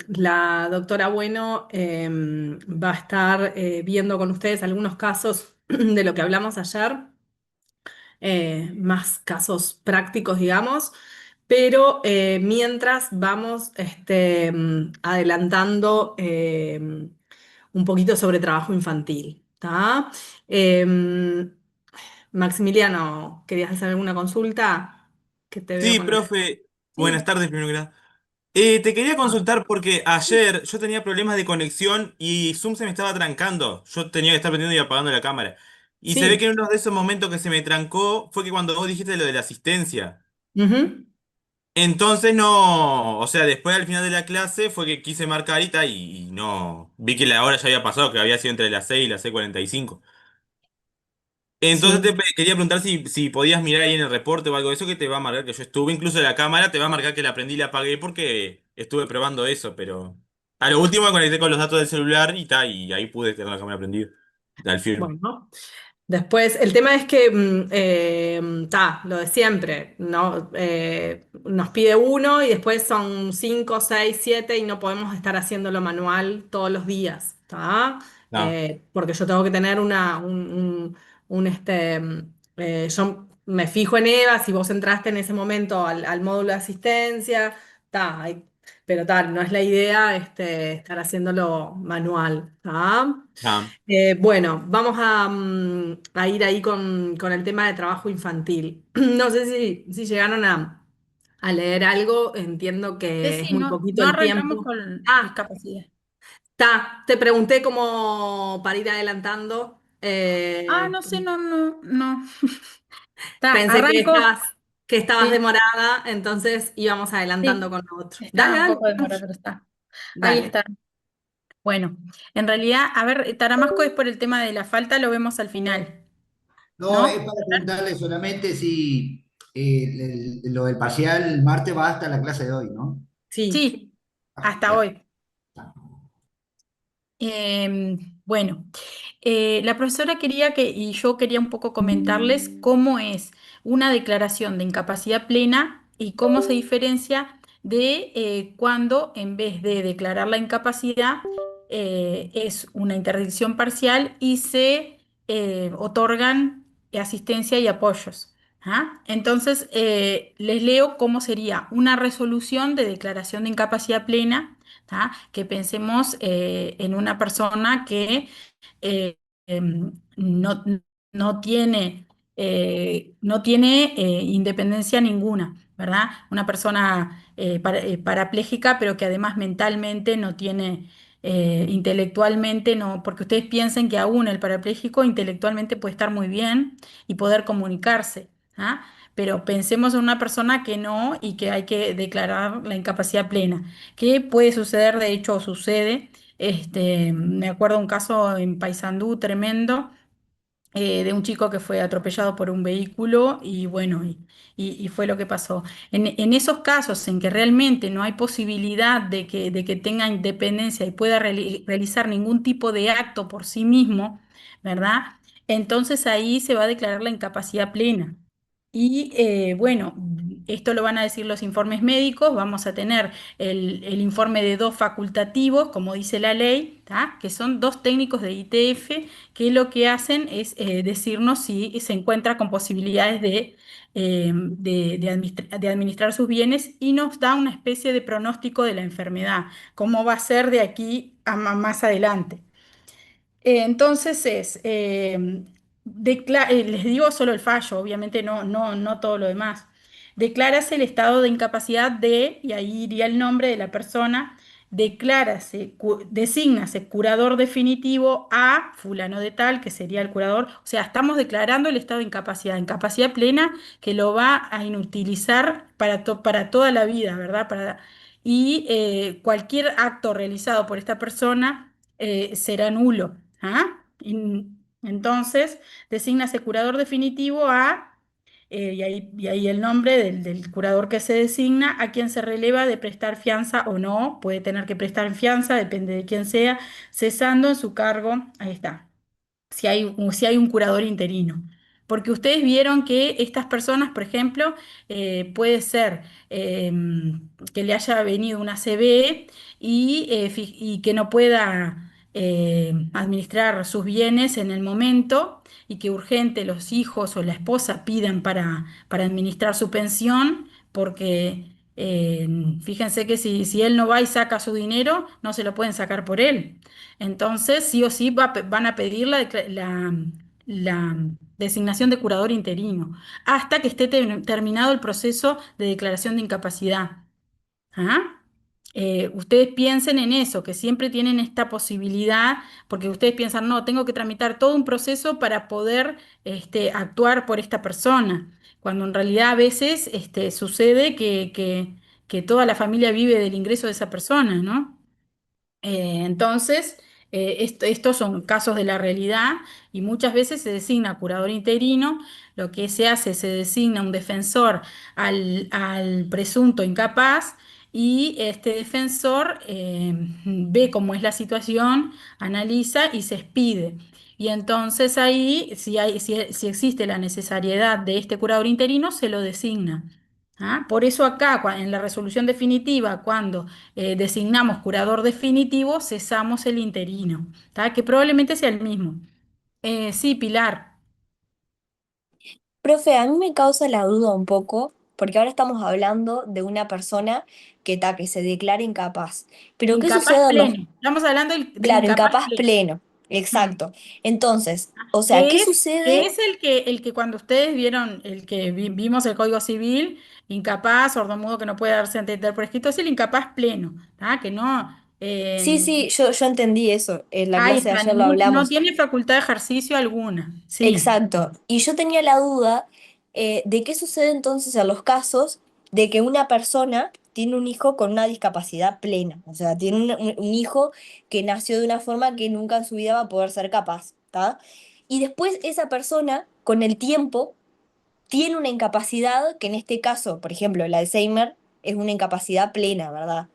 La doctora Bueno va a estar viendo con ustedes algunos casos de lo que hablamos ayer, más casos prácticos, digamos, pero mientras vamos adelantando un poquito sobre trabajo infantil, ¿tá? Em, Maximiliano, ¿querías hacer alguna consulta? Que te veo Sí, con el... profe, buenas Sí, tardes primero que nada. Te quería consultar porque ayer yo tenía problemas de conexión y Zoom se me estaba trancando. Yo tenía que estar prendiendo y apagando la cámara. Y se ve que sí. en uno de esos momentos que se me trancó fue que cuando vos dijiste lo de la asistencia. Ujú. Entonces no, o sea, después al final de la clase fue que quise marcar y, ta, y no, vi que la hora ya había pasado, que había sido entre las 6 y las 6:45. Entonces Sí. quería preguntar si podías mirar ahí en el reporte o algo de eso que te va a marcar que yo estuve, incluso la cámara te va a marcar que la prendí y la apagué porque estuve probando eso, pero a lo último me conecté con los datos del celular y ta, y ahí pude tener la cámara prendida, al firme. Bueno, después el tema es que, lo de siempre, ¿no? Nos pide uno y después son cinco, seis, siete y no podemos estar haciéndolo manual todos los días, ¿tá? No, Porque yo tengo que tener yo me fijo en Eva, si vos entraste en ese momento al módulo de asistencia, pero tal, no es la idea estar haciéndolo manual, ¿tá? no. Bueno, vamos a ir ahí con el tema de trabajo infantil. No sé si llegaron a leer algo, entiendo que es Sí, muy no, poquito no el arrancamos tiempo. con Ah, discapacidad. te pregunté como para ir adelantando. No sé, no. Pensé Arranco. que estabas Sí, demorada, entonces íbamos adelantando sí, con lo otro. Dale, está un dale, poco demorado, pero está. Ahí dale. está. Bueno, en realidad, a ver, Taramasco es por el tema de la falta, lo vemos al final, No, es ¿no? para preguntarle solamente si lo del parcial Marte va hasta la clase de hoy, ¿no? Sí. Sí, Ah, hasta bueno. hoy. Bueno, la profesora quería y yo quería un poco comentarles cómo es una declaración de incapacidad plena y cómo se diferencia de cuando en vez de declarar la incapacidad es una interdicción parcial y se otorgan asistencia y apoyos. ¿Ah? Entonces, les leo cómo sería una resolución de declaración de incapacidad plena. ¿Tá? Que pensemos en una persona que eh, no, no tiene independencia ninguna, ¿verdad? Una persona parapléjica, pero que además mentalmente no tiene, intelectualmente no, porque ustedes piensen que aún el parapléjico intelectualmente puede estar muy bien y poder comunicarse. ¿Ah? Pero pensemos en una persona que no y que hay que declarar la incapacidad plena que puede suceder, de hecho sucede. Me acuerdo un caso en Paysandú tremendo de un chico que fue atropellado por un vehículo y bueno, y fue lo que pasó. En esos casos en que realmente no hay posibilidad de que tenga independencia y pueda realizar ningún tipo de acto por sí mismo, ¿verdad? Entonces ahí se va a declarar la incapacidad plena. Y bueno, esto lo van a decir los informes médicos, vamos a tener el informe de dos facultativos, como dice la ley, ¿tá? Que son dos técnicos de ITF que lo que hacen es decirnos si se encuentra con posibilidades de administrar sus bienes y nos da una especie de pronóstico de la enfermedad, cómo va a ser de aquí a más adelante. Entonces les digo solo el fallo, obviamente no todo lo demás. Declárase el estado de incapacidad de, y ahí iría el nombre de la persona, desígnase curador definitivo a fulano de tal, que sería el curador. O sea, estamos declarando el estado de incapacidad, incapacidad plena que lo va a inutilizar para toda la vida, ¿verdad? Y cualquier acto realizado por esta persona será nulo. ¿Ah? Entonces, designa curador definitivo y ahí el nombre del curador que se designa, a quien se releva de prestar fianza o no, puede tener que prestar fianza, depende de quién sea, cesando en su cargo, ahí está, si hay un curador interino. porque ustedes vieron que estas personas, por ejemplo, puede ser eh, que le haya venido una CB y que no pueda administrar sus bienes en el momento y que urgente los hijos o la esposa pidan para administrar su pensión, porque fíjense que si él no va y saca su dinero, no se lo pueden sacar por él. Entonces, sí o sí van a pedir la designación de curador interino hasta que esté terminado el proceso de declaración de incapacidad. ¿Ah? Ustedes piensen en eso, que siempre tienen esta posibilidad, porque ustedes piensan, no, tengo que tramitar todo un proceso para poder actuar por esta persona, cuando en realidad a veces sucede que toda la familia vive del ingreso de esa persona, ¿no? Entonces, estos son casos de la realidad y muchas veces se designa curador interino, lo que se hace, se designa un defensor al presunto incapaz y este defensor ve cómo es la situación, analiza y se expide. Y entonces ahí, si existe la necesariedad de este curador interino, se lo designa. ¿Ah? Por eso acá, en la resolución definitiva, cuando designamos curador definitivo, cesamos el interino, ¿tá? Que probablemente sea el mismo. Sí, Pilar. Profe, a mí me causa la duda un poco, porque ahora estamos hablando de una persona que se declara incapaz. Pero ¿qué Incapaz sucede a los, pleno. Estamos hablando del claro, incapaz incapaz pleno. pleno? Mm. Exacto. Entonces, o sea, ¿qué Que sucede? es el que cuando ustedes vieron, el que vimos el Código Civil, incapaz, sordomudo que no puede darse a entender por escrito, es el incapaz pleno, ¿tá? Que no, Sí, sí, yo entendí eso. En la ahí clase de está, ayer lo no hablamos. tiene facultad de ejercicio alguna. Sí. Exacto. Y yo tenía la duda de qué sucede entonces en los casos de que una persona tiene un hijo con una discapacidad plena. O sea, tiene un hijo que nació de una forma que nunca en su vida va a poder ser capaz, ¿tá? Y después esa persona, con el tiempo, tiene una incapacidad que en este caso, por ejemplo, el Alzheimer, es una incapacidad plena, ¿verdad?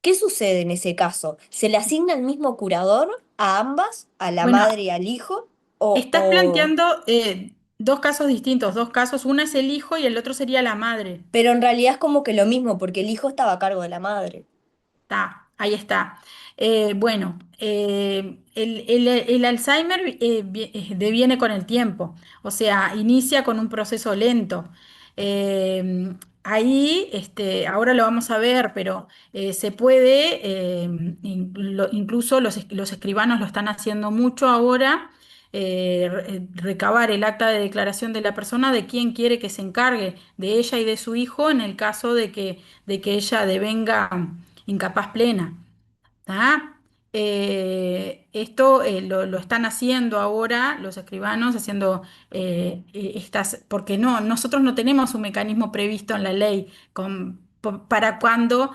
¿Qué sucede en ese caso? ¿Se le asigna el mismo curador a ambas, a la Bueno, madre y al hijo? estás planteando dos casos distintos, dos casos, una es el hijo y el otro sería la madre. Pero en realidad es como que lo mismo, porque el hijo estaba a cargo de la madre. Está, ahí está. Bueno, el Alzheimer deviene con el tiempo, o sea, inicia con un proceso lento. Ahí, ahora lo vamos a ver, pero se puede, incluso los escribanos lo están haciendo mucho ahora, recabar el acta de declaración de la persona de quién quiere que se encargue de ella y de su hijo en el caso de que ella devenga incapaz plena. ¿Tá? Esto lo están haciendo ahora los escribanos, haciendo porque nosotros no tenemos un mecanismo previsto en la ley para cuando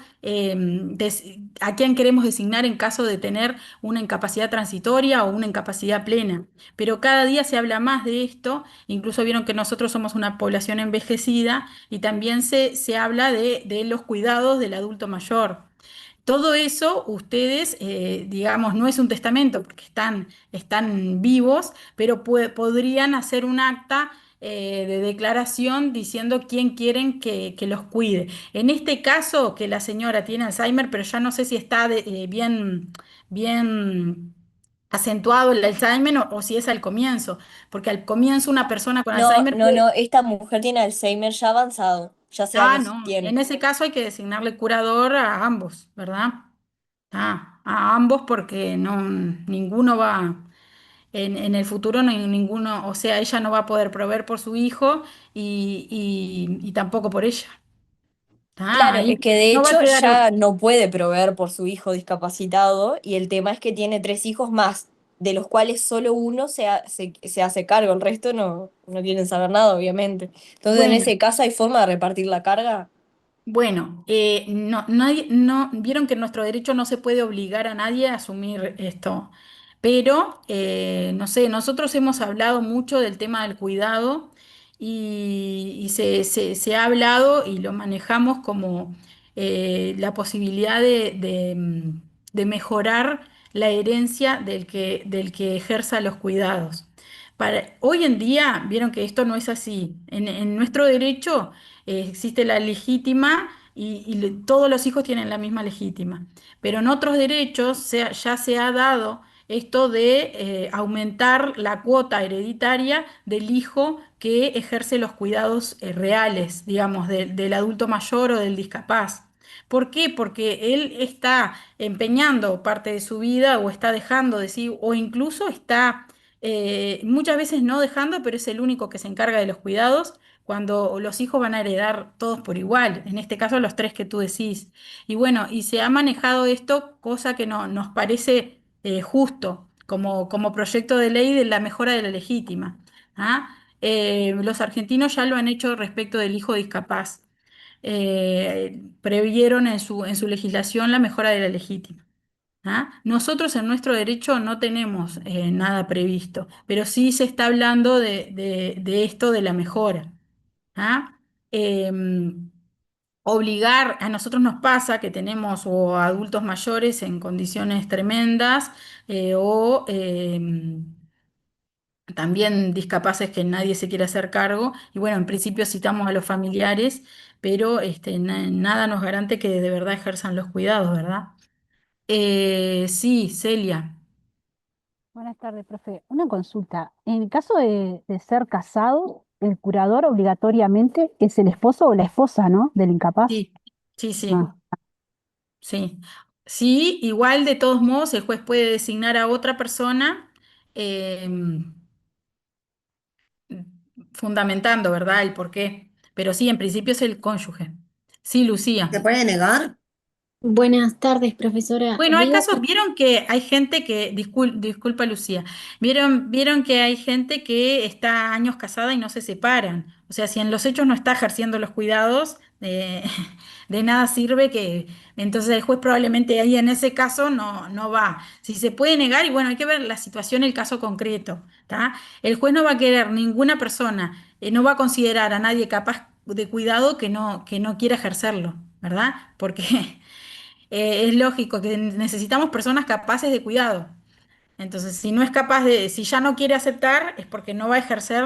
a quién queremos designar en caso de tener una incapacidad transitoria o una incapacidad plena. Pero cada día se habla más de esto, incluso vieron que nosotros somos una población envejecida y también se habla de los cuidados del adulto mayor. Todo eso ustedes, digamos, no es un testamento porque están vivos, pero podrían hacer un acta de declaración diciendo quién quieren que los cuide. En este caso, que la señora tiene Alzheimer, pero ya no sé si está bien acentuado el Alzheimer o si es al comienzo, porque al comienzo una persona con No, Alzheimer no, puede. no, esta mujer tiene Alzheimer ya avanzado, ya hace Ah, años no, en tiene. ese caso hay que designarle curador a ambos, ¿verdad? A ambos porque ninguno va, en el futuro no hay ninguno, o sea, ella no va a poder proveer por su hijo y tampoco por ella. Claro, Ahí es que de no va a hecho quedar, ya no puede proveer por su hijo discapacitado y el tema es que tiene tres hijos más, de los cuales solo uno se hace cargo, el resto no quieren saber nada, obviamente. Entonces, en bueno. ese caso, ¿hay forma de repartir la carga? Bueno, vieron que en nuestro derecho no se puede obligar a nadie a asumir esto, pero no sé, nosotros hemos hablado mucho del tema del cuidado y se ha hablado y lo manejamos como la posibilidad de mejorar la herencia del que ejerza los cuidados. Hoy en día, vieron que esto no es así. En nuestro derecho existe la legítima y todos los hijos tienen la misma legítima. Pero en otros derechos ya se ha dado esto de aumentar la cuota hereditaria del hijo que ejerce los cuidados reales, digamos, del adulto mayor o del discapaz. ¿Por qué? Porque él está empeñando parte de su vida o está dejando de sí, o incluso está muchas veces no dejando, pero es el único que se encarga de los cuidados cuando los hijos van a heredar todos por igual, en este caso los tres que tú decís. Y bueno, y se ha manejado esto, cosa que no, nos parece justo como proyecto de ley de la mejora de la legítima. ¿Ah? Los argentinos ya lo han hecho respecto del hijo discapaz. Previeron en su legislación la mejora de la legítima. ¿Ah? Nosotros en nuestro derecho no tenemos nada previsto, pero sí se está hablando de esto de la mejora. ¿Ah? Em, Obligar, a nosotros nos pasa que tenemos o adultos mayores en condiciones tremendas o también discapaces que nadie se quiere hacer cargo. Y bueno, en principio citamos a los familiares, pero nada nos garante que de verdad ejerzan los cuidados, ¿verdad? Sí, Celia. Buenas tardes, profe. Una consulta. En el caso de ser casado, el curador obligatoriamente es el esposo o la esposa, ¿no? Del incapaz. Sí, sí, sí, Ah, sí. Sí, igual de todos modos el juez puede designar a otra persona eh, fundamentando, ¿verdad? El por qué. Pero sí, en principio es el cónyuge. Sí, ¿Se Lucía. puede negar? Buenas tardes, profesora. Bueno, hay Digo, casos, vieron que hay gente que, disculpa Lucía, vieron que hay gente que está años casada y no se separan. O sea, si en los hechos no está ejerciendo los cuidados, de nada sirve que, entonces el juez probablemente ahí en ese caso no va. Si se puede negar, y bueno, hay que ver la situación, el caso concreto, ¿tá? El juez no va a querer ninguna persona, no va a considerar a nadie capaz de cuidado que no quiera ejercerlo, ¿verdad? Porque es lógico que necesitamos personas capaces de cuidado. Entonces, si no es capaz si ya no quiere aceptar, es porque no va a ejercer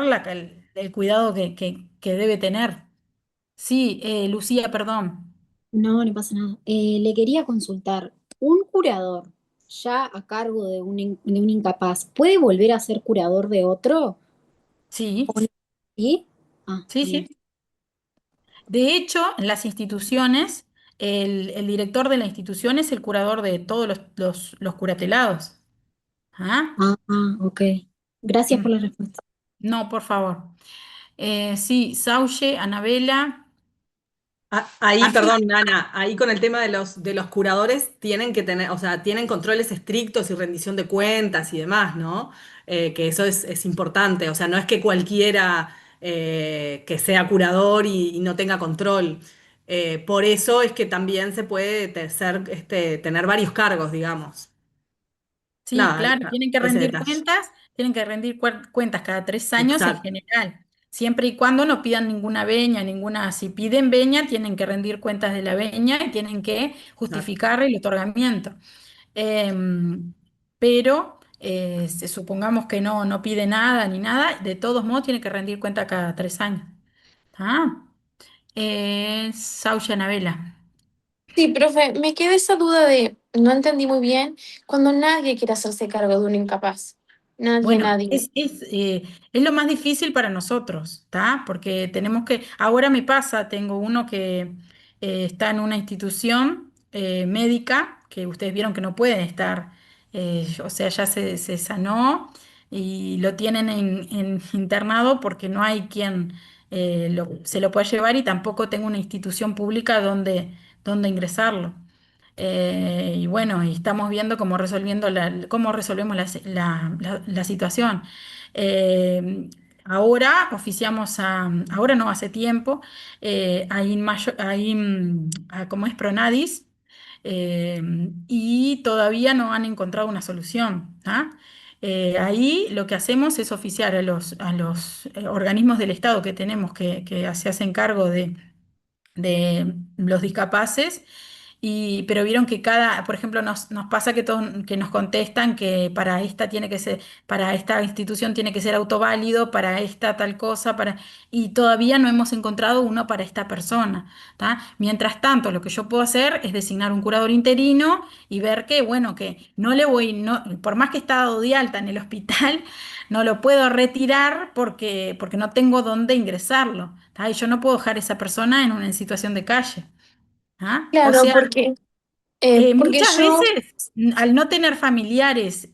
el cuidado que debe tener. Sí, Lucía, perdón. no, no pasa nada. Le quería consultar, ¿un curador ya a cargo de un incapaz puede volver a ser curador de otro? Sí, ¿O no? ¿Sí? Ah, sí, bien. sí. De hecho, en las instituciones, el director de la institución es el curador de todos los curatelados. ¿Ah? Ok. Gracias Mm. por la respuesta. No, por favor. Sí, Sauche, Anabela. Ahí, perdón, Ana, ahí con el tema de los curadores tienen que tener, o sea, tienen controles estrictos y rendición de cuentas y demás, ¿no? Que eso es importante, o sea, no es que cualquiera que sea curador y no tenga control. Por eso es que también se puede tener varios cargos, digamos. Sí, Nada, claro, tienen que ese rendir detalle. cuentas, tienen que rendir cuentas cada 3 años en Exacto, general, siempre y cuando no pidan ninguna veña, ninguna, si piden veña, tienen que rendir cuentas de la veña y tienen que exacto. justificar el otorgamiento. Pero supongamos que no pide nada ni nada, de todos modos tiene que rendir cuenta cada 3 años. Ah, Sauya Navela. Sí, profe, me queda esa duda de, no entendí muy bien, cuando nadie quiere hacerse cargo de un incapaz. Nadie, Bueno, nadie. es lo más difícil para nosotros, ¿está? Porque tenemos que, ahora me pasa, tengo uno que está en una institución médica, que ustedes vieron que no puede estar, o sea, ya se sanó y lo tienen en internado porque no hay quien se lo pueda llevar y tampoco tengo una institución pública donde ingresarlo. Y bueno, y estamos viendo cómo resolvemos la situación. Ahora oficiamos ahora no, hace tiempo, como es Pronadis, eh, y todavía no han encontrado una solución. ¿Ah? Ahí lo que hacemos es oficiar a los organismos del Estado que tenemos que se hacen cargo de los discapaces pero vieron que por ejemplo, nos pasa que nos contestan que para esta tiene que ser, para esta institución tiene que ser autoválido, para esta tal cosa, y todavía no hemos encontrado uno para esta persona, ¿tá? Mientras tanto, lo que yo puedo hacer es designar un curador interino y ver que, bueno, que no le voy, no, por más que está dado de alta en el hospital, no lo puedo retirar porque no tengo dónde ingresarlo, ¿tá? Y yo no puedo dejar a esa persona en una situación de calle. ¿Ah? O Claro, sea, porque muchas yo, veces, al no tener familiares,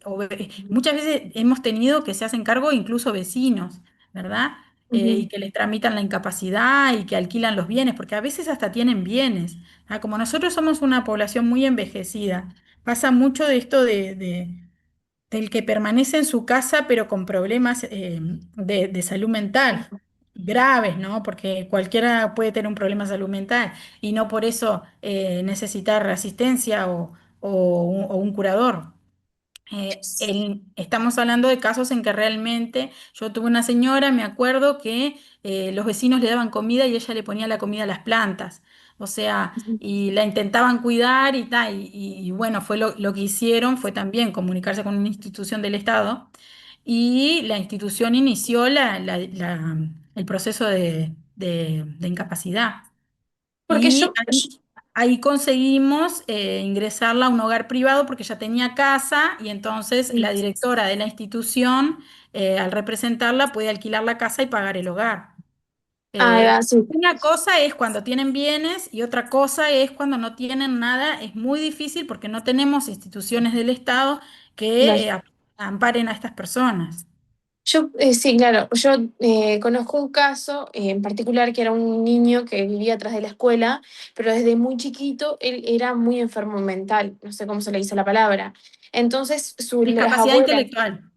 muchas veces hemos tenido que se hacen cargo incluso vecinos, ¿verdad? Y ujú, que les tramitan la incapacidad y que alquilan los bienes, porque a veces hasta tienen bienes. Ah, como nosotros somos una población muy envejecida, pasa mucho de esto del que permanece en su casa pero con problemas de salud mental graves, ¿no? Porque cualquiera puede tener un problema de salud mental y no por eso necesitar asistencia o un curador. Estamos hablando de casos en que realmente yo tuve una señora, me acuerdo que los vecinos le daban comida y ella le ponía la comida a las plantas. O sea, ujú. y la intentaban cuidar y tal. Y bueno, fue lo que hicieron fue también comunicarse con una institución del Estado y la institución inició el proceso de incapacidad. Porque Y ahí conseguimos ingresarla a un hogar privado porque ya tenía casa y entonces la directora de la institución, al representarla, puede alquilar la casa y pagar el hogar. ah, sí, Una cosa es cuando tienen bienes y otra cosa es cuando no tienen nada. Es muy difícil porque no tenemos instituciones del Estado que claro. amparen a estas personas. Yo, sí, claro, yo conozco un caso en particular que era un niño que vivía atrás de la escuela, pero desde muy chiquito él era muy enfermo mental, no sé cómo se le dice la palabra. Entonces, las Discapacidad abuelas, intelectual.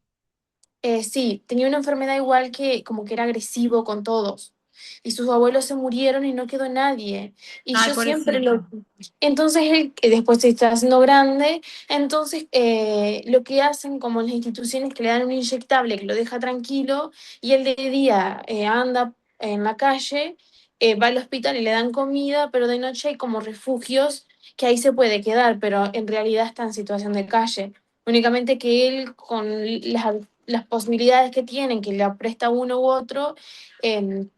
sí, tenía una enfermedad igual que como que era agresivo con todos. Y sus abuelos se murieron y no quedó nadie. Y Ay, yo siempre lo... pobrecito. Entonces él, que después se está haciendo grande, entonces lo que hacen como las instituciones que le dan un inyectable que lo deja tranquilo y él de día anda en la calle, va al hospital y le dan comida, pero de noche hay como refugios que ahí se puede quedar, pero en realidad está en situación de calle. Únicamente que él con las posibilidades que tienen, que le presta uno u otro, em,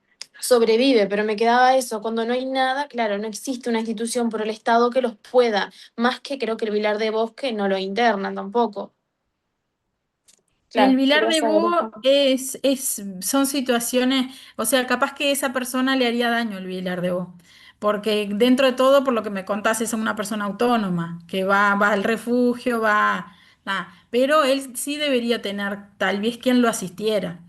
sobrevive, pero me quedaba eso, cuando no hay nada, claro, no existe una institución por el Estado que los pueda, más que creo que el Vilar de Bosque no lo internan tampoco. El Claro, Vilar quería de saber Bo eso. son situaciones, o sea, capaz que esa persona le haría daño el Vilar de Bo, porque dentro de todo, por lo que me contás, es una persona autónoma, que va al refugio, pero él sí debería tener tal vez quien lo asistiera.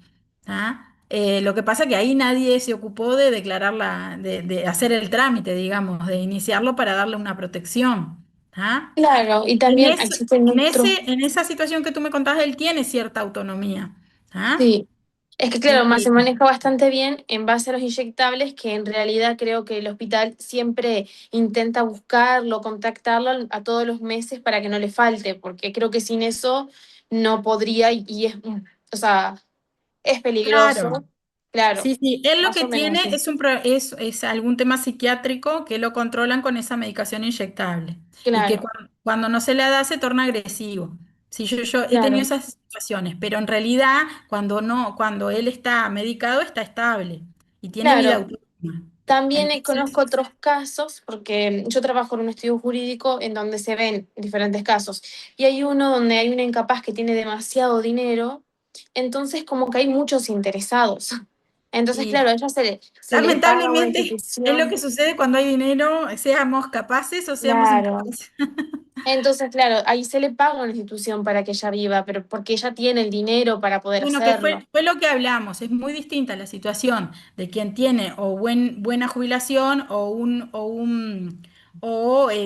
¿Ah? Lo que pasa que ahí nadie se ocupó de declararla, de hacer el trámite, digamos, de iniciarlo para darle una protección. ¿Ah? Claro, y En también ese, existen en otros. en esa situación que tú me contabas, él tiene cierta autonomía. ¿Ah? Sí, es que claro, más se Y, maneja bastante bien en base a los inyectables, que en realidad creo que el hospital siempre intenta buscarlo, contactarlo a todos los meses para que no le falte, porque creo que sin eso no podría y es, o sea, es claro, peligroso. Claro, sí, sí, él lo más que o menos tiene así. es algún tema psiquiátrico que lo controlan con esa medicación inyectable y que Claro, cuando no se le da se torna agresivo. Sí, yo he tenido claro, esas situaciones, pero en realidad cuando no, cuando él está medicado está estable y tiene vida claro. autónoma. También Entonces, conozco otros casos, porque yo trabajo en un estudio jurídico en donde se ven diferentes casos. Y hay uno donde hay una incapaz que tiene demasiado dinero, entonces como que hay muchos interesados. Entonces, y claro, a ella se le paga a una lamentablemente es lo que institución. sucede cuando hay dinero, seamos capaces o seamos Claro. incapaces. Entonces, claro, ahí se le paga a una institución para que ella viva, pero porque ella tiene el dinero para poder Bueno, que hacerlo. fue lo que hablamos, es muy distinta la situación de quien tiene o buena jubilación o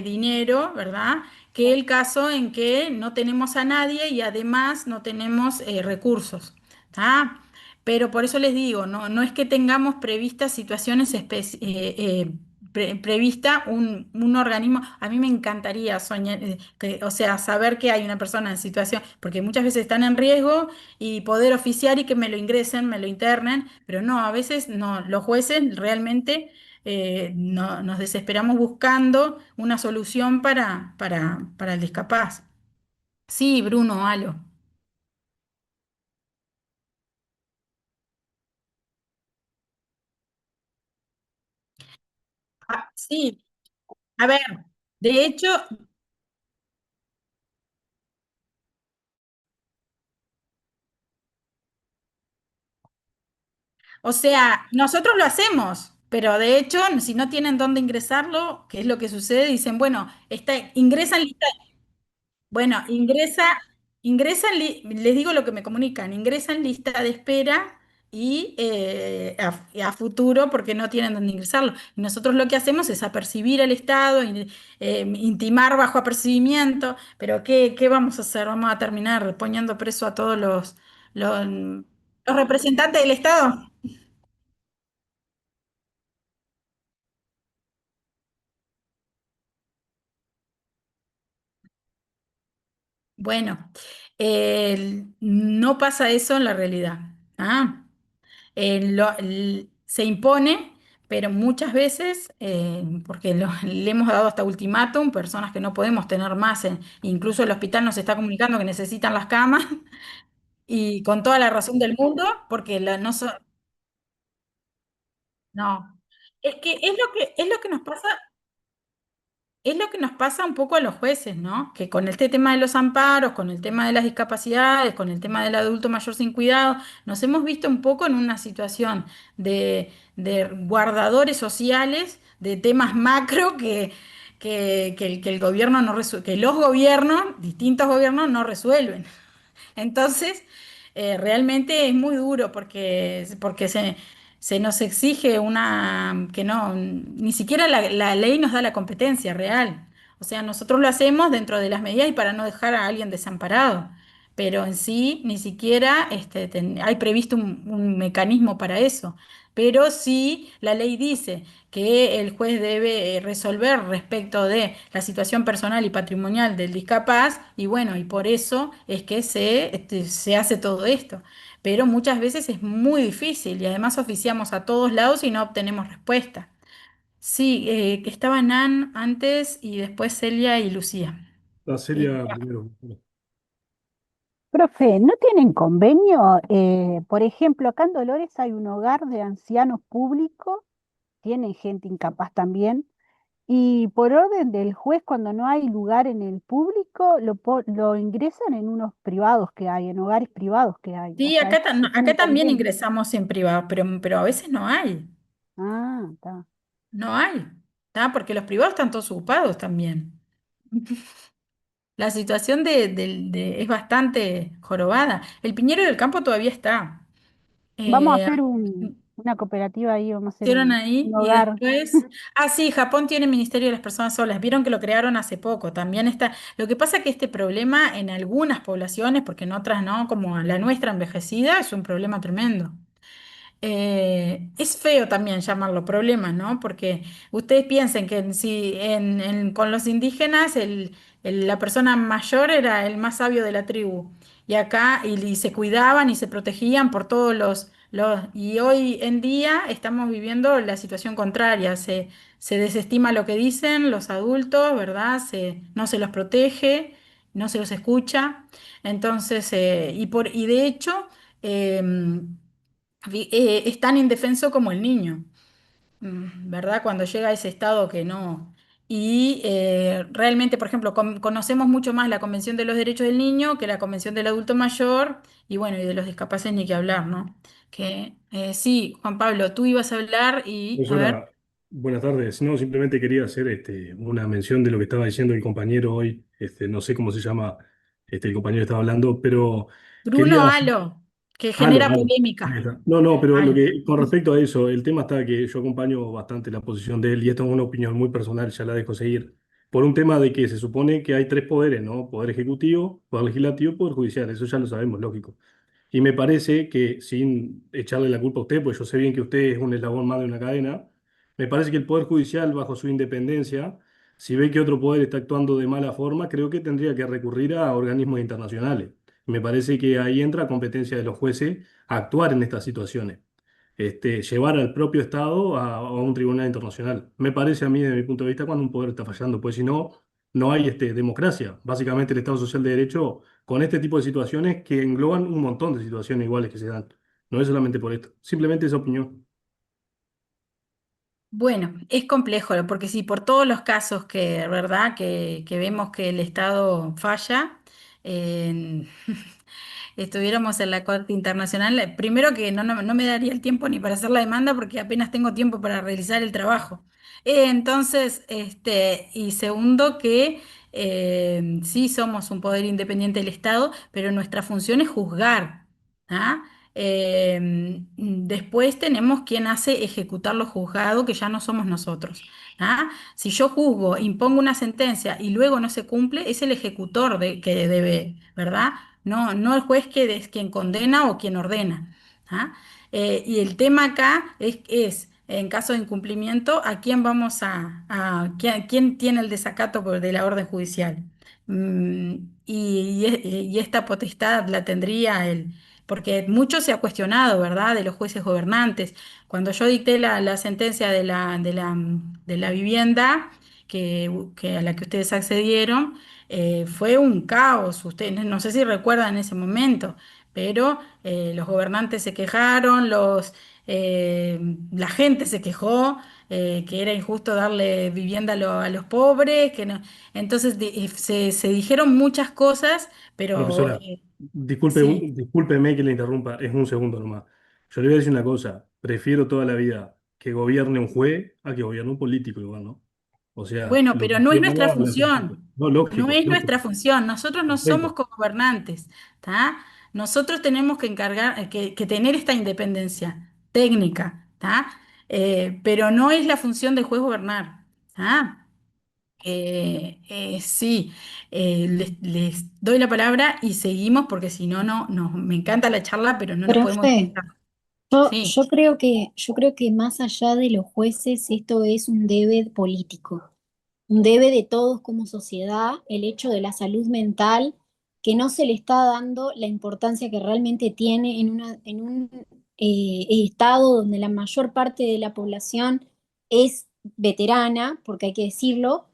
dinero, ¿verdad? Que el caso en que no tenemos a nadie y además no tenemos recursos, ¿tá? Pero por eso les digo, no es que tengamos previstas situaciones prevista un organismo. A mí me encantaría soñar, o sea, saber que hay una persona en situación, porque muchas veces están en riesgo y poder oficiar y que me lo ingresen, me lo internen, pero no, a veces no, los jueces realmente nos desesperamos buscando una solución para el discapaz. Sí, Bruno, halo. Ah, sí, a ver, de hecho, o sea, nosotros lo hacemos, pero de hecho, si no tienen dónde ingresarlo, ¿qué es lo que sucede? Dicen, bueno, ingresan lista. Bueno, les digo lo que me comunican, ingresan lista de espera y a futuro porque no tienen dónde ingresarlo. Y nosotros lo que hacemos es apercibir al Estado, intimar bajo apercibimiento, pero ¿qué vamos a hacer? ¿Vamos a terminar poniendo preso a todos los representantes del Estado? Bueno, no pasa eso en la realidad. ¿Ah? Se impone, pero muchas veces, porque le hemos dado hasta ultimátum, personas que no podemos tener más, incluso el hospital nos está comunicando que necesitan las camas, y con toda la razón del mundo, porque no. Es que es lo que nos pasa. Es lo que nos pasa un poco a los jueces, ¿no? Que con este tema de los amparos, con el tema de las discapacidades, con el tema del adulto mayor sin cuidado, nos hemos visto un poco en una situación de guardadores sociales, de temas macro que el gobierno no que los gobiernos, distintos gobiernos, no resuelven. Entonces, realmente es muy duro porque se nos exige que no, ni siquiera la ley nos da la competencia real. O sea, nosotros lo hacemos dentro de las medidas y para no dejar a alguien desamparado. Pero en sí, ni siquiera hay previsto un mecanismo para eso. Pero sí, la ley dice que el juez debe resolver respecto de la situación personal y patrimonial del discapaz, y bueno, y por eso es que se hace todo esto. Pero muchas veces es muy difícil y además oficiamos a todos lados y no obtenemos respuesta. Sí, que estaba Nan antes y después Celia y Lucía. La Eh, Celia primero. Profe, ¿no tienen convenio? Por ejemplo, acá en Dolores hay un hogar de ancianos público, tienen gente incapaz también, y por orden del juez, cuando no hay lugar en el público, lo ingresan en unos privados que hay, en hogares privados que hay. O sí, sea, acá, no acá tienen también convenio. ingresamos en privado, pero a veces no hay. Ah, está. No hay. ¿Tá? Porque los privados están todos ocupados también. La situación es bastante jorobada. El Piñero del Campo todavía está. Vamos a Eh, hacer una cooperativa ahí, vamos a hacer Hicieron un ahí y hogar. después, sí, Japón tiene Ministerio de las Personas Solas, vieron que lo crearon hace poco, también está, lo que pasa es que este problema en algunas poblaciones, porque en otras no, como la nuestra envejecida, es un problema tremendo. Es feo también llamarlo problemas, ¿no? Porque ustedes piensen que con los indígenas la persona mayor era el más sabio de la tribu. Y acá y se cuidaban y se protegían por todos y hoy en día estamos viviendo la situación contraria. Se desestima lo que dicen los adultos, ¿verdad? No se los protege, no se los escucha. Entonces, y de hecho, es tan indefenso como el niño, ¿verdad? Cuando llega a ese estado que no. Y realmente, por ejemplo, conocemos mucho más la Convención de los Derechos del Niño que la Convención del Adulto Mayor, y bueno, y de los discapaces ni que hablar, ¿no? Sí, Juan Pablo, tú ibas a hablar y, a ver, Profesora, buenas tardes. No, simplemente quería hacer una mención de lo que estaba diciendo el compañero hoy. No sé cómo se llama el compañero que estaba hablando, pero Bruno quería. Halo, que Aló, genera aló. Ahí polémica. está. No, no, pero lo Halo. que con respecto a eso, el tema está que yo acompaño bastante la posición de él y esto es una opinión muy personal, ya la dejo seguir. Por un tema de que se supone que hay tres poderes, ¿no? Poder ejecutivo, poder legislativo, poder judicial. Eso ya lo sabemos, lógico. Y me parece que, sin echarle la culpa a usted, pues yo sé bien que usted es un eslabón más de una cadena, me parece que el Poder Judicial, bajo su independencia, si ve que otro poder está actuando de mala forma, creo que tendría que recurrir a organismos internacionales. Me parece que ahí entra competencia de los jueces a actuar en estas situaciones. llevar al propio Estado a un tribunal internacional. Me parece a mí, desde mi punto de vista, cuando un poder está fallando, pues si no, no hay democracia. Básicamente el Estado Social de Derecho, con este tipo de situaciones que engloban un montón de situaciones iguales que se dan. No es solamente por esto, simplemente esa opinión. Bueno, es complejo, porque si por todos los casos que, ¿verdad? Que vemos que el Estado falla, eh, estuviéramos en la Corte Internacional, primero que no me daría el tiempo ni para hacer la demanda porque apenas tengo tiempo para realizar el trabajo. Entonces, y segundo que sí somos un poder independiente del Estado, pero nuestra función es juzgar. ¿Ah? Después tenemos quien hace ejecutar lo juzgado, que ya no somos nosotros. ¿Ah? Si yo juzgo, impongo una sentencia y luego no se cumple, es el ejecutor que debe, ¿verdad? No el juez que es quien condena o quien ordena. ¿Ah? Y el tema acá en caso de incumplimiento, ¿a quién vamos quién tiene el desacato de la orden judicial? Mm, y esta potestad la tendría porque mucho se ha cuestionado, ¿verdad?, de los jueces gobernantes. Cuando yo dicté la sentencia de la vivienda a la que ustedes accedieron, fue un caos. Ustedes no sé si recuerdan ese momento, pero los gobernantes se quejaron, eh, la gente se quejó, que era injusto darle vivienda a los pobres, que no. Entonces se dijeron muchas cosas, pero Profesora, sí. discúlpeme que le interrumpa, es un segundo nomás. Yo le voy a decir una cosa, prefiero toda la vida que gobierne un juez a que gobierne un político igual, ¿no? O sea, Bueno, lo que pero no estoy es nuestra hablando es la sensación. función. No, No lógico, es nuestra lógico, función. Nosotros no somos perfecto. gobernantes, ¿tá? Nosotros tenemos que que tener esta independencia técnica, ¿tá? Pero no es la función del juez gobernar, ¿tá? Sí, les doy la palabra y seguimos porque si no, me encanta la charla, pero no nos podemos Profe, explicar. yo Sí. yo creo que más allá de los jueces, esto es un deber político, un debe de todos como sociedad, el hecho de la salud mental, que no se le está dando la importancia que realmente tiene en un estado donde la mayor parte de la población es veterana, porque hay que decirlo,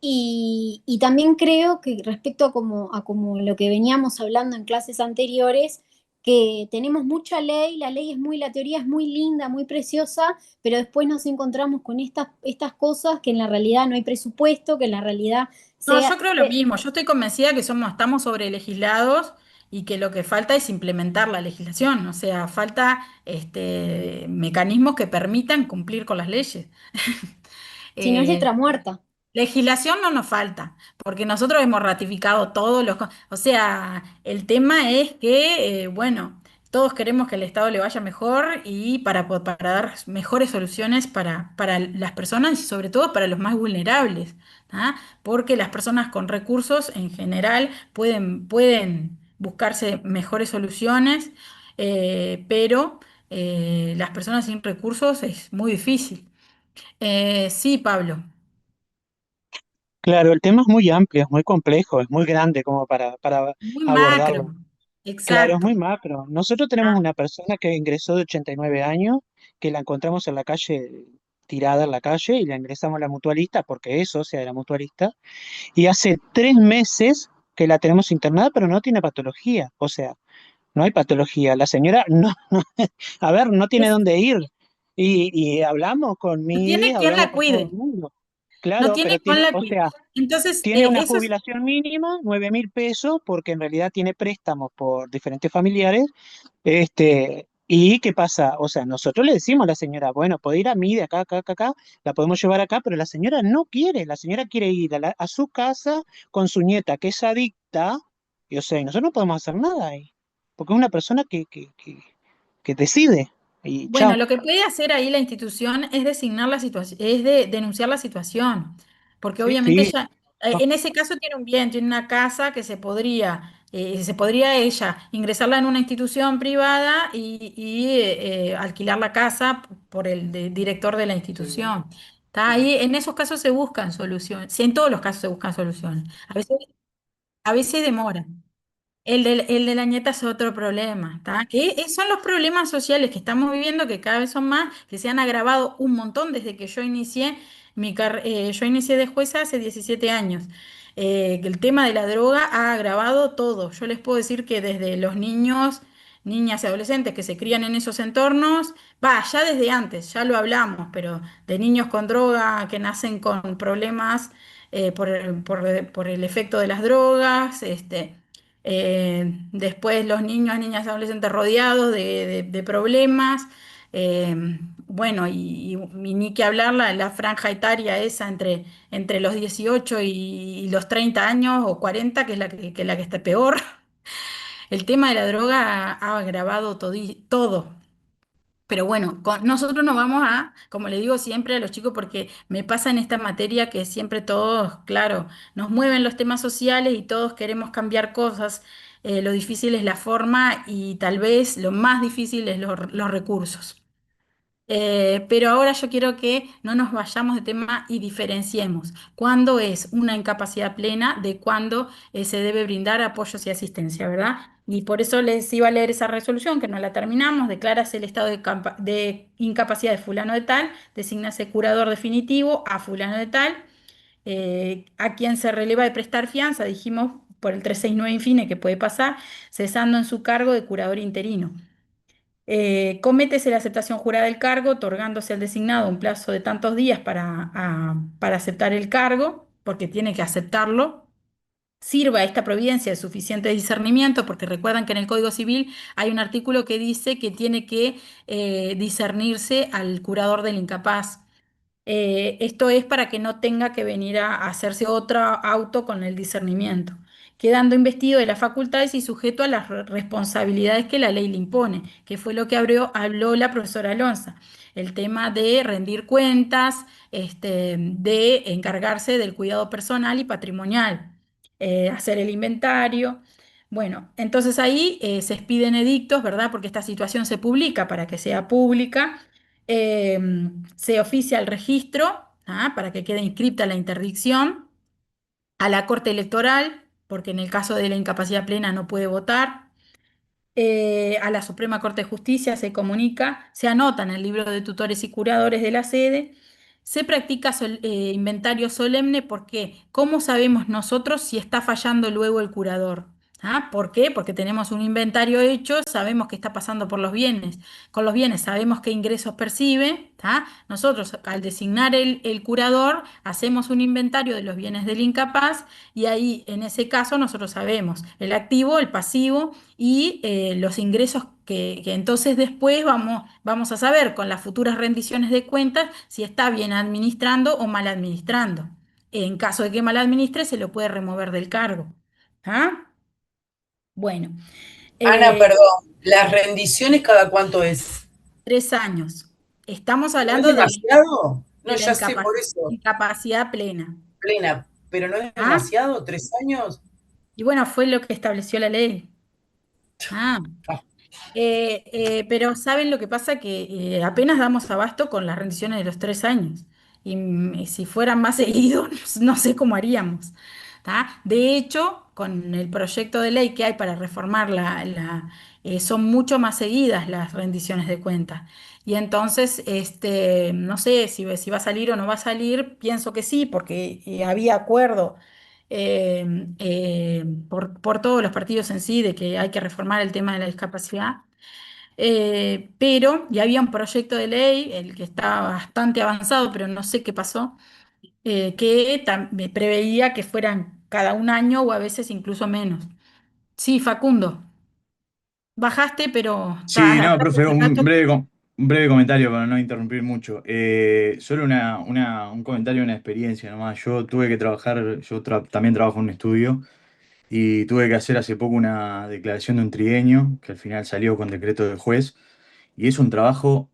y también creo que respecto a como lo que veníamos hablando en clases anteriores, que tenemos mucha ley, la teoría es muy linda, muy preciosa, pero después nos encontramos con estas cosas que en la realidad no hay presupuesto, que en la realidad No, sea... yo creo lo mismo. Yo estoy convencida que estamos sobre legislados y que lo que falta es implementar la legislación. O sea, falta mecanismos que permitan cumplir con las leyes. Si no es Eh, letra muerta. Legislación no nos falta, porque nosotros hemos ratificado todos O sea, el tema es que, bueno, todos queremos que al Estado le vaya mejor y para dar mejores soluciones para las personas y sobre todo para los más vulnerables, ¿ah? Porque las personas con recursos en general pueden buscarse mejores soluciones, pero las personas sin recursos es muy difícil. Sí, Pablo, Claro, el tema es muy amplio, es muy complejo, es muy grande como para muy macro. abordarlo. Claro, es Exacto. muy macro. Nosotros tenemos Ah, una persona que ingresó de 89 años, que la encontramos en la calle, tirada en la calle, y la ingresamos a la mutualista, porque es socia de la mutualista, y hace 3 meses que la tenemos internada, pero no tiene patología. O sea, no hay patología. La señora no, a ver, no tiene es- dónde ir. Y hablamos con no tiene Mide, quien hablamos la con todo el cuide. mundo. No Claro, pero tiene quien tiene, la o cuide. sea, Entonces, tiene una eso es. jubilación mínima, 9.000 pesos, porque en realidad tiene préstamos por diferentes familiares. ¿Y qué pasa? O sea, nosotros le decimos a la señora, bueno, puede ir a mí de acá, acá, acá, acá, la podemos llevar acá, pero la señora no quiere, la señora quiere ir a su casa con su nieta, que es adicta, y o sea, y nosotros no podemos hacer nada ahí, porque es una persona que decide, y Bueno, chao. lo que puede hacer ahí la institución es designar la situación, denunciar la situación, porque Sí, obviamente sí, ella, no, en ese caso tiene un bien, tiene una casa que se podría ella ingresarla en una institución privada y alquilar la casa por el director de la institución. Está ahí, en esos casos se buscan soluciones, sí, en todos los casos se buscan soluciones. A veces demora. El de la nieta es otro problema, ¿tá? Son los problemas sociales que estamos viviendo, que cada vez son más, que se han agravado un montón desde que yo inicié yo inicié de jueza hace 17 años. Que el tema de la droga ha agravado todo. Yo les puedo decir que desde los niños, niñas y adolescentes que se crían en esos entornos, va, ya desde antes, ya lo hablamos, pero de niños con droga que nacen con problemas por el efecto de las drogas, después los niños, niñas y adolescentes rodeados de problemas. eh, bueno, y ni que hablar la franja etaria esa entre los 18 y los 30 años o 40, que es la que está peor. El tema de la droga ha agravado todo. Pero bueno, nosotros nos vamos como le digo siempre a los chicos, porque me pasa en esta materia que siempre todos, claro, nos mueven los temas sociales y todos queremos cambiar cosas. Lo difícil es la forma y tal vez lo más difícil es los recursos. Pero ahora yo quiero que no nos vayamos de tema y diferenciemos cuándo es una incapacidad plena de cuándo se debe brindar apoyos y asistencia, ¿verdad? Y por eso les iba a leer esa resolución, que no la terminamos: declarase el estado de incapacidad de fulano de tal, designase curador definitivo a fulano de tal, a quien se releva de prestar fianza, dijimos por el 369 infine que puede pasar, cesando en su cargo de curador interino. Cométese la aceptación jurada del cargo, otorgándose al designado un plazo de tantos días para aceptar el cargo, porque tiene que aceptarlo. Sirva esta providencia de suficiente discernimiento, porque recuerdan que en el Código Civil hay un artículo que dice que tiene que discernirse al curador del incapaz. Esto es para que no tenga que venir a hacerse otro auto con el discernimiento, quedando investido de las facultades y sujeto a las responsabilidades que la ley le impone, que fue lo que habló la profesora Alonso, el tema de rendir cuentas, de encargarse del cuidado personal y patrimonial, hacer el inventario. Bueno, entonces ahí se expiden edictos, ¿verdad? Porque esta situación se publica para que sea pública. eh, Se oficia el registro, para que quede inscripta la interdicción, a la Corte Electoral, porque en el caso de la incapacidad plena no puede votar. A la Suprema Corte de Justicia se comunica, se anota en el libro de tutores y curadores de la sede. Se practica inventario solemne, porque ¿cómo sabemos nosotros si está fallando luego el curador? ¿Por qué? Porque tenemos un inventario hecho, sabemos qué está pasando por los bienes. Con los bienes sabemos qué ingresos percibe. Nosotros, al designar el curador, hacemos un inventario de los bienes del incapaz, y ahí, en ese caso, nosotros sabemos el activo, el pasivo y los ingresos, que entonces después vamos a saber con las futuras rendiciones de cuentas si está bien administrando o mal administrando. En caso de que mal administre, se lo puede remover del cargo. ¿Ah? Bueno, Ana, eh, perdón, ¿las rendiciones cada cuánto es? 3 años. Estamos ¿No es hablando demasiado? de No, la ya sé, por eso, incapacidad plena. plena, pero ¿no es ¿Ah? demasiado? ¿3 años? Y bueno, fue lo que estableció la ley. Ah. Ah, Pero ¿saben lo que pasa? Que apenas damos abasto con las rendiciones de los 3 años. Y si fueran más seguidos, no sé cómo haríamos. ¿Tá? De hecho, con el proyecto de ley que hay para reformar son mucho más seguidas las rendiciones de cuentas. Y entonces, no sé si va a salir o no va a salir. Pienso que sí, porque había acuerdo por todos los partidos en sí de que hay que reformar el tema de la discapacidad. Pero ya había un proyecto de ley, el que está bastante avanzado, pero no sé qué pasó, que preveía que fueran cada un año o a veces incluso menos. Sí, Facundo, bajaste, pero Sí, no, hablando profe, un rato. un breve comentario para no interrumpir mucho. Solo un comentario, una experiencia nomás. Yo tuve que trabajar, también trabajo en un estudio y tuve que hacer hace poco una declaración de un trienio que al final salió con decreto del juez y es un trabajo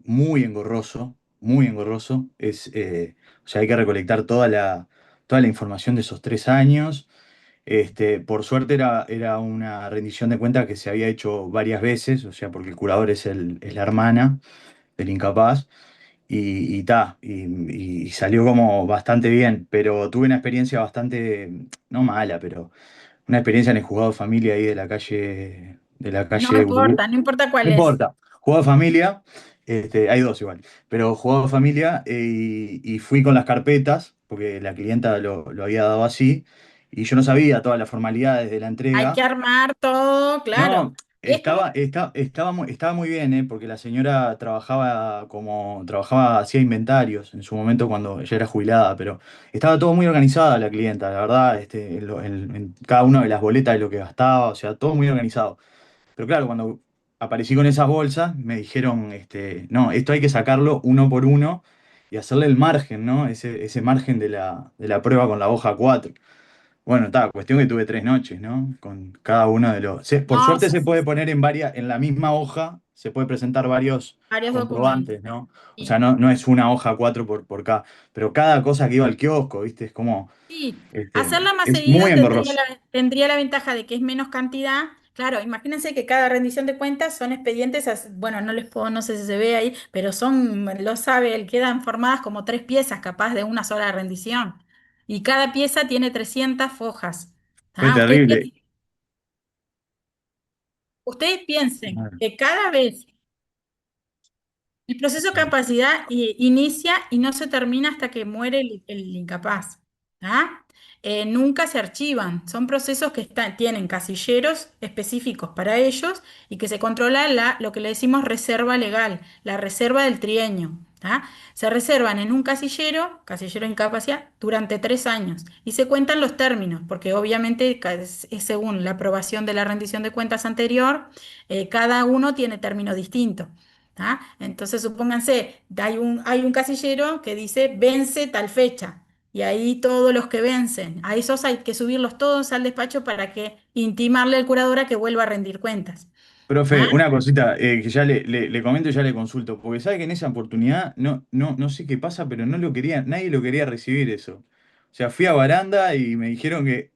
muy engorroso, muy engorroso. O sea, hay que recolectar toda la información de esos 3 años. Por suerte era una rendición de cuentas que se había hecho varias veces, o sea, porque el curador es la hermana del incapaz, y salió como bastante bien, pero tuve una experiencia bastante, no mala, pero una experiencia en el juzgado de familia ahí de la No calle Uribú. importa, no importa No cuál es. importa. Jugado de familia, hay dos igual, pero jugado de familia y fui con las carpetas, porque la clienta lo había dado así, y yo no sabía todas las formalidades de la Hay que entrega. armar todo, claro. No, Y es como, estaba muy bien, porque la señora trabajaba, hacía inventarios en su momento cuando ella era jubilada, pero estaba todo muy organizada la clienta, la verdad, en cada una de las boletas de lo que gastaba, o sea, todo muy organizado. Pero claro, cuando aparecí con esas bolsas, me dijeron, no, esto hay que sacarlo uno por uno y hacerle el margen, ¿no? Ese margen de la prueba con la hoja 4. Bueno, está, cuestión que tuve 3 noches, ¿no? Con cada uno de los. Por no, suerte sí, se sí, puede sí, poner en la misma hoja, se puede presentar varios varios documentos. comprobantes, ¿no? O sea, Sí, no es una hoja 4 por cada. Pero cada cosa que iba al kiosco, ¿viste? Es como. sí. Hacerla más Es muy seguido engorroso. tendría la ventaja de que es menos cantidad. Claro, imagínense que cada rendición de cuentas son expedientes, bueno, no les puedo, no sé si se ve ahí, pero lo sabe, quedan formadas como tres piezas, capaz de una sola rendición. Y cada pieza tiene 300 hojas. Fue ¿Ah? terrible. Ustedes piensen Claro. que cada vez el proceso de capacidad inicia y no se termina hasta que muere el incapaz. ¿Ah? Nunca se archivan, son procesos que tienen casilleros específicos para ellos y que se controla lo que le decimos reserva legal, la reserva del trienio. ¿Ah? Se reservan en un casillero de incapacidad, durante 3 años y se cuentan los términos, porque obviamente es según la aprobación de la rendición de cuentas anterior, cada uno tiene término distinto. ¿Tá? Entonces, supónganse, hay un casillero que dice vence tal fecha, y ahí todos los que vencen, a esos hay que subirlos todos al despacho para que intimarle al curador a que vuelva a rendir cuentas. ¿Ah? Profe, una cosita que ya le comento y ya le consulto, porque sabe que en esa oportunidad no sé qué pasa, pero no lo quería, nadie lo quería recibir eso. O sea, fui a Baranda y me dijeron que,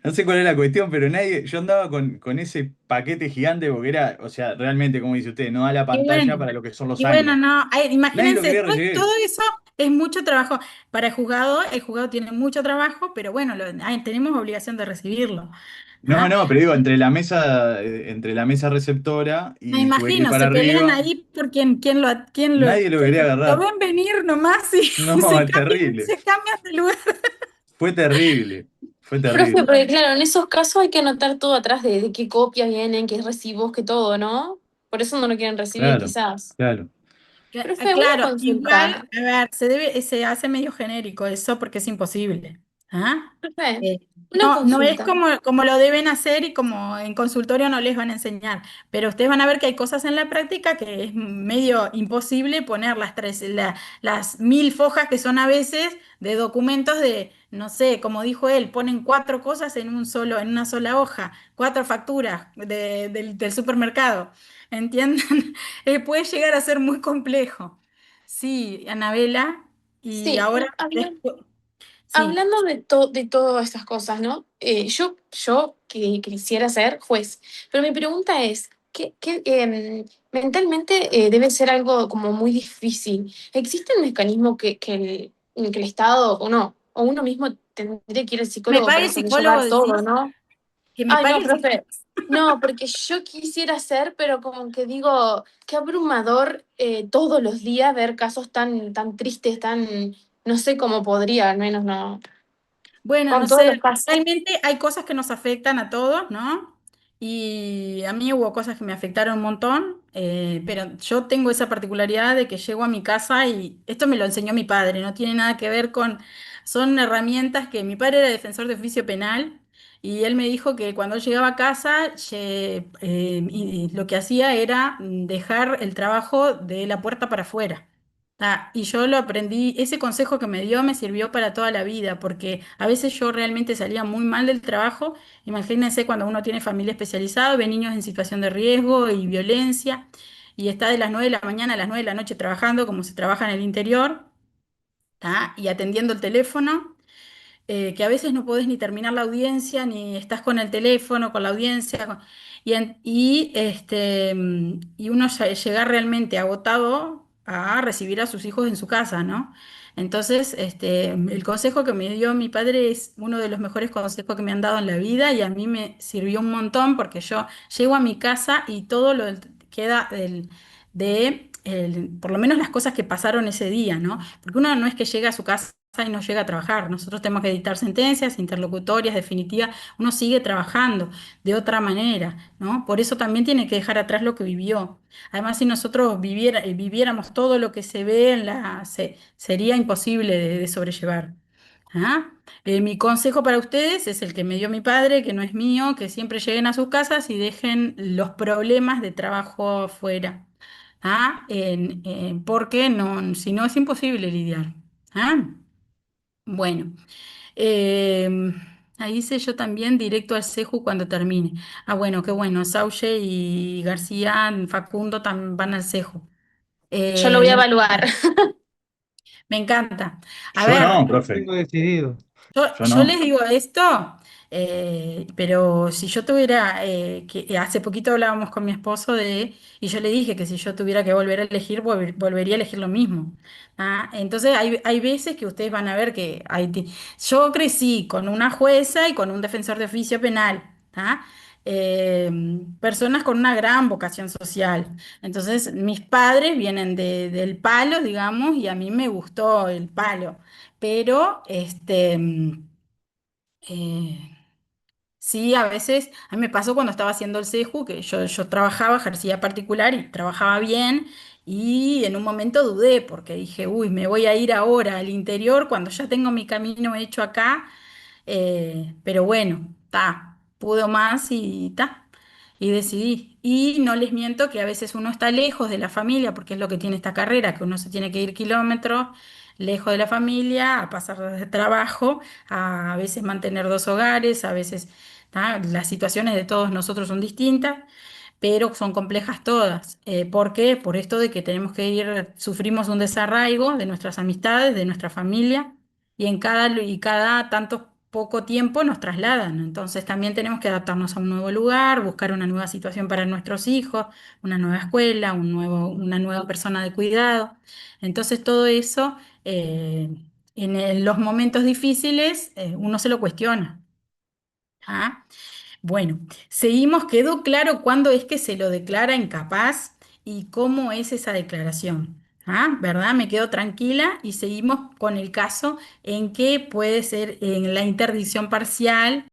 no sé cuál es la cuestión, pero yo andaba con ese paquete gigante porque era, o sea, realmente, como dice usted, no da la Y pantalla bueno, para lo que son los y bueno, años. no, Nadie lo imagínense, quería todo recibir. eso es mucho trabajo para el juzgado tiene mucho trabajo, pero bueno, tenemos obligación de recibirlo. No, ¿Ah? no, pero digo, entre la mesa receptora Me y tuve que ir imagino, para se pelean arriba, ahí por quién lo, nadie lo quería lo agarrar. ven venir nomás y No, es terrible. se cambian de lugar. Fue terrible. Fue Profe, terrible. porque claro, en esos casos hay que anotar todo atrás de qué copias vienen, qué recibos, qué todo, ¿no? Por eso no lo quieren recibir, Claro, quizás. claro. Profe, una Claro, igual, consulta. a ver, se hace medio genérico eso porque es imposible. ¿Ah? Profe, Eh, una no es consulta. como lo deben hacer y como en consultorio no les van a enseñar, pero ustedes van a ver que hay cosas en la práctica que es medio imposible poner las 1000 fojas que son a veces de documentos de, no sé, como dijo él, ponen 4 cosas en una sola hoja, 4 facturas del supermercado, ¿entienden? Puede llegar a ser muy complejo. Sí, Anabela, y Sí, ahora después, sí. hablando de todas estas cosas, ¿no? Yo que quisiera ser juez, pero mi pregunta es, mentalmente debe ser algo como muy difícil. ¿Existe un mecanismo que el Estado o no, o uno mismo tendría que ir al Me psicólogo pague para el psicólogo, sobrellevar todo, decís, ¿no? que me Ay, pague no, el psicólogo. profe. No, porque yo quisiera ser, pero como que digo, qué abrumador todos los días ver casos tan, tan tristes, tan, no sé cómo podría, al menos no. Bueno, Con no todos los sé, casos. realmente hay cosas que nos afectan a todos, ¿no? Y a mí hubo cosas que me afectaron un montón, pero yo tengo esa particularidad de que llego a mi casa y esto me lo enseñó mi padre, no tiene nada que ver son herramientas que mi padre era defensor de oficio penal y él me dijo que cuando él llegaba a casa y lo que hacía era dejar el trabajo de la puerta para afuera. Y yo lo aprendí, ese consejo que me dio me sirvió para toda la vida, porque a veces yo realmente salía muy mal del trabajo. Imagínense cuando uno tiene familia especializada, ve niños en situación de riesgo y violencia, y está de las 9 de la mañana a las 9 de la noche trabajando como se trabaja en el interior, ¿tá? Y atendiendo el teléfono, que a veces no podés ni terminar la audiencia, ni estás con el teléfono, con la audiencia, y uno llega realmente agotado a recibir a sus hijos en su casa, ¿no? Entonces, el consejo que me dio mi padre es uno de los mejores consejos que me han dado en la vida y a mí me sirvió un montón porque yo llego a mi casa y todo lo queda por lo menos las cosas que pasaron ese día, ¿no? Porque uno no es que llega a su casa y no llega a trabajar. Nosotros tenemos que dictar sentencias, interlocutorias, definitivas. Uno sigue trabajando de otra manera, ¿no? Por eso también tiene que dejar atrás lo que vivió. Además, si nosotros viviéramos todo lo que se ve sería imposible de sobrellevar. ¿Ah? Mi consejo para ustedes es el que me dio mi padre, que no es mío, que siempre lleguen a sus casas y dejen los problemas de trabajo afuera. ¿Ah? Porque no, si no es imposible lidiar. ¿Ah? Bueno, em, ahí hice yo también directo al CEJU cuando termine. Ah, bueno, qué bueno. Sauche y García, Facundo también van al CEJU. Yo lo voy a No, evaluar. me encanta. A Yo ver. no, Yo lo profe, tengo decidido. yo Yo no. les digo esto, pero si yo tuviera, hace poquito hablábamos con mi esposo y yo le dije que si yo tuviera que volver a elegir, volvería a elegir lo mismo. ¿Ah? Entonces hay veces que ustedes van a ver que yo crecí con una jueza y con un defensor de oficio penal. ¿Ah? Eh, Personas con una gran vocación social. Entonces, mis padres vienen del palo, digamos, y a mí me gustó el palo. Pero eh, sí, a veces, a mí me pasó cuando estaba haciendo el CEJU, que yo trabajaba, ejercía particular y trabajaba bien, y en un momento dudé porque dije, uy, me voy a ir ahora al interior cuando ya tengo mi camino hecho acá, pero bueno, pudo más y y decidí. Y no les miento que a veces uno está lejos de la familia, porque es lo que tiene esta carrera, que uno se tiene que ir kilómetros lejos de la familia, a pasar de trabajo, a veces mantener dos hogares, a veces las situaciones de todos nosotros son distintas, pero son complejas todas. ¿Por qué? Por esto de que tenemos que ir, sufrimos un desarraigo de nuestras amistades, de nuestra familia, y cada tanto poco tiempo nos trasladan. Entonces también tenemos que adaptarnos a un nuevo lugar, buscar una nueva situación para nuestros hijos, una nueva escuela, una nueva persona de cuidado. Entonces todo eso, en los momentos difíciles, uno se lo cuestiona. ¿Ah? Bueno, seguimos. ¿Quedó claro cuándo es que se lo declara incapaz y cómo es esa declaración? ¿Ah? ¿Verdad? Me quedo tranquila y seguimos con el caso en que puede ser en la interdicción parcial